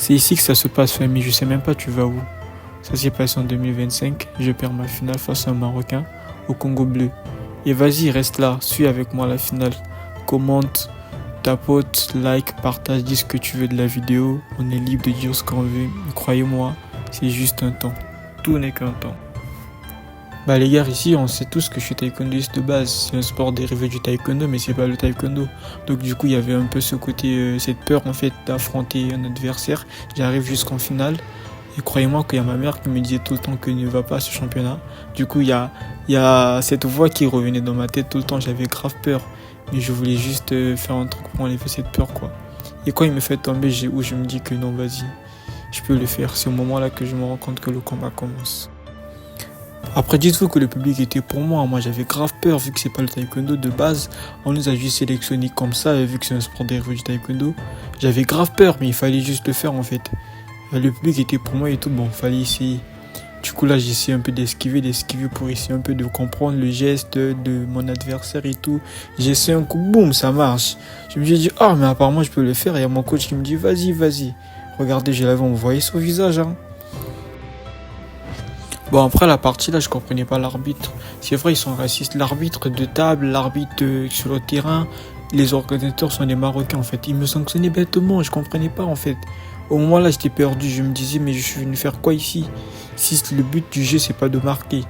C'est ici que ça se passe, famille. Je sais même pas tu vas où. Ça s'est passé en 2025. Je perds ma finale face à un Marocain au Congo bleu. Et vas-y, reste là. Suis avec moi la finale. Commente, tapote, like, partage, dis ce que tu veux de la vidéo. On est libre de dire ce qu'on veut. Mais croyez-moi, c'est juste un temps. Tout n'est qu'un temps. Bah les gars, ici on sait tous que je suis taekwondoïste de base. C'est un sport dérivé du taekwondo, mais c'est pas le taekwondo. Donc du coup il y avait un peu ce côté, cette peur en fait d'affronter un adversaire. J'arrive jusqu'en finale. Et croyez-moi qu'il y a ma mère qui me disait tout le temps que ne va pas à ce championnat. Du coup il y a cette voix qui revenait dans ma tête tout le temps. J'avais grave peur. Mais je voulais juste faire un truc pour enlever cette peur quoi. Et quand il me fait tomber, je me dis que non vas-y, je peux le faire. C'est au moment là que je me rends compte que le combat commence. Après, dites-vous que le public était pour moi. Moi, j'avais grave peur vu que c'est pas le taekwondo de base. On nous a juste sélectionné comme ça, et vu que c'est un sport dérivé du taekwondo. J'avais grave peur, mais il fallait juste le faire en fait. Le public était pour moi et tout. Bon, fallait essayer. Du coup, là, j'ai essayé un peu d'esquiver pour essayer un peu de comprendre le geste de mon adversaire et tout. J'ai essayé un coup, boum, ça marche. Je me suis dit, ah, mais apparemment, je peux le faire. Et il y a mon coach qui me dit, vas-y, vas-y. Regardez, je l'avais envoyé son visage, hein. Bon, après la partie là, je comprenais pas l'arbitre. C'est vrai, ils sont racistes. L'arbitre de table, l'arbitre sur le terrain, les organisateurs sont des Marocains en fait. Ils me sanctionnaient bêtement, je comprenais pas en fait. Au moment là, j'étais perdu. Je me disais, mais je suis venu faire quoi ici? Si le but du jeu, c'est pas de marquer.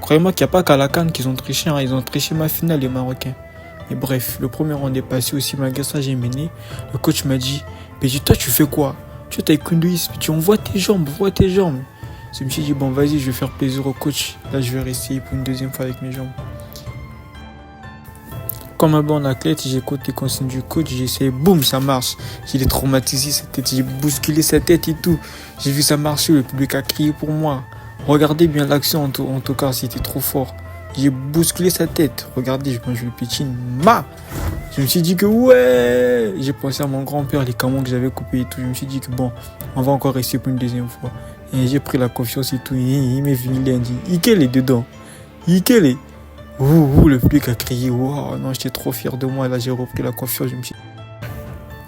Croyez-moi qu'il n'y a pas qu'à la CAN qu'ils ont triché. Hein. Ils ont triché ma finale, les Marocains. Et bref, le premier round est passé aussi, malgré ça, j'ai mené. Le coach m'a dit, mais toi, tu fais quoi? Tu es taekwondoïste, tu envoies tes jambes, vois tes jambes. Je me suis dit, bon, vas-y, je vais faire plaisir au coach. Là, je vais réessayer pour une deuxième fois avec mes jambes. Comme un bon athlète, j'écoute les consignes du coach, j'ai essayé, boum, ça marche. J'ai traumatisé sa tête, j'ai bousculé sa tête et tout. J'ai vu ça marcher, le public a crié pour moi. Regardez bien l'action, en tout cas, c'était trop fort. J'ai bousculé sa tête. Regardez, je le pitchine. Je me suis dit que ouais. J'ai pensé à mon grand-père, les camons que j'avais coupés et tout. Je me suis dit que bon, on va encore essayer pour une deuxième fois. Et j'ai pris la confiance et tout. Il m'est venu, il a dit, Ikele est dedans. Ikele. Le public a crié. Wow, non, j'étais trop fier de moi. Et là, j'ai repris la confiance. Je me suis...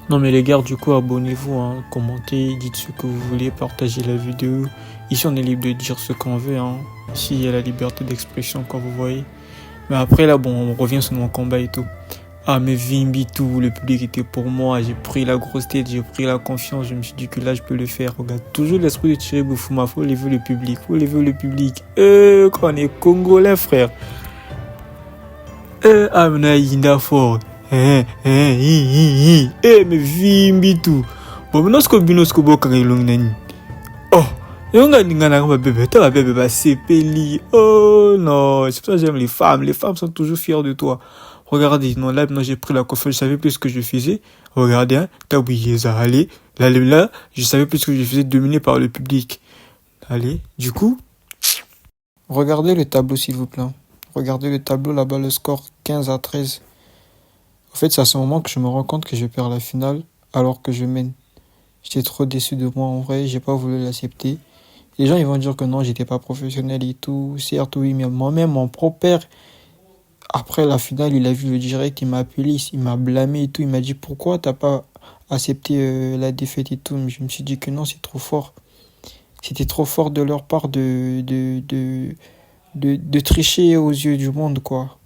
Non, mais les gars, du coup, abonnez-vous, hein, commentez, dites ce que vous voulez, partagez la vidéo. Ici, on est libre de dire ce qu'on veut. Hein. Ici, il y a la liberté d'expression, comme vous voyez. Mais après, là, bon, on revient sur mon combat et tout. Ah, mais Vimbi, tout, le public était pour moi. J'ai pris la grosse tête, j'ai pris la confiance. Je me suis dit que là, je peux le faire. Regarde, toujours l'esprit de Thierry Boufouma. Faut lever le public, quand on est Congolais, frère. Amna Yinda fort. Mais Vimbi, tout. Bon, mais nosko boka long nani. Oh, yonga ningana kama bébé. Toi, bébé, bah, c'est peli. Oh, non. C'est pour ça que j'aime les femmes. Les femmes sont toujours fières de toi. Regardez, non, là, maintenant, j'ai pris la confiance, je savais plus ce que je faisais. Regardez, hein, Kabouye, allez. Là, je savais plus ce que je faisais, dominé par le public. Allez, du coup, regardez le tableau, s'il vous plaît. Regardez le tableau, là-bas, le score 15-13. En fait, c'est à ce moment que je me rends compte que je perds la finale, alors que je mène. J'étais trop déçu de moi, en vrai, j'ai pas voulu l'accepter. Les gens, ils vont dire que non, j'étais pas professionnel et tout. Certes, oui, mais moi-même, mon propre père, après la finale, il a vu le direct, il m'a appelé, il m'a blâmé et tout. Il m'a dit pourquoi t'as pas accepté la défaite et tout. Mais je me suis dit que non, c'est trop fort. C'était trop fort de leur part de tricher aux yeux du monde, quoi.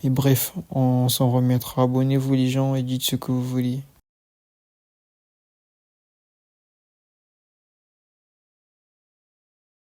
Mais bref, on s'en remettra. Abonnez-vous les gens et dites ce que vous voulez.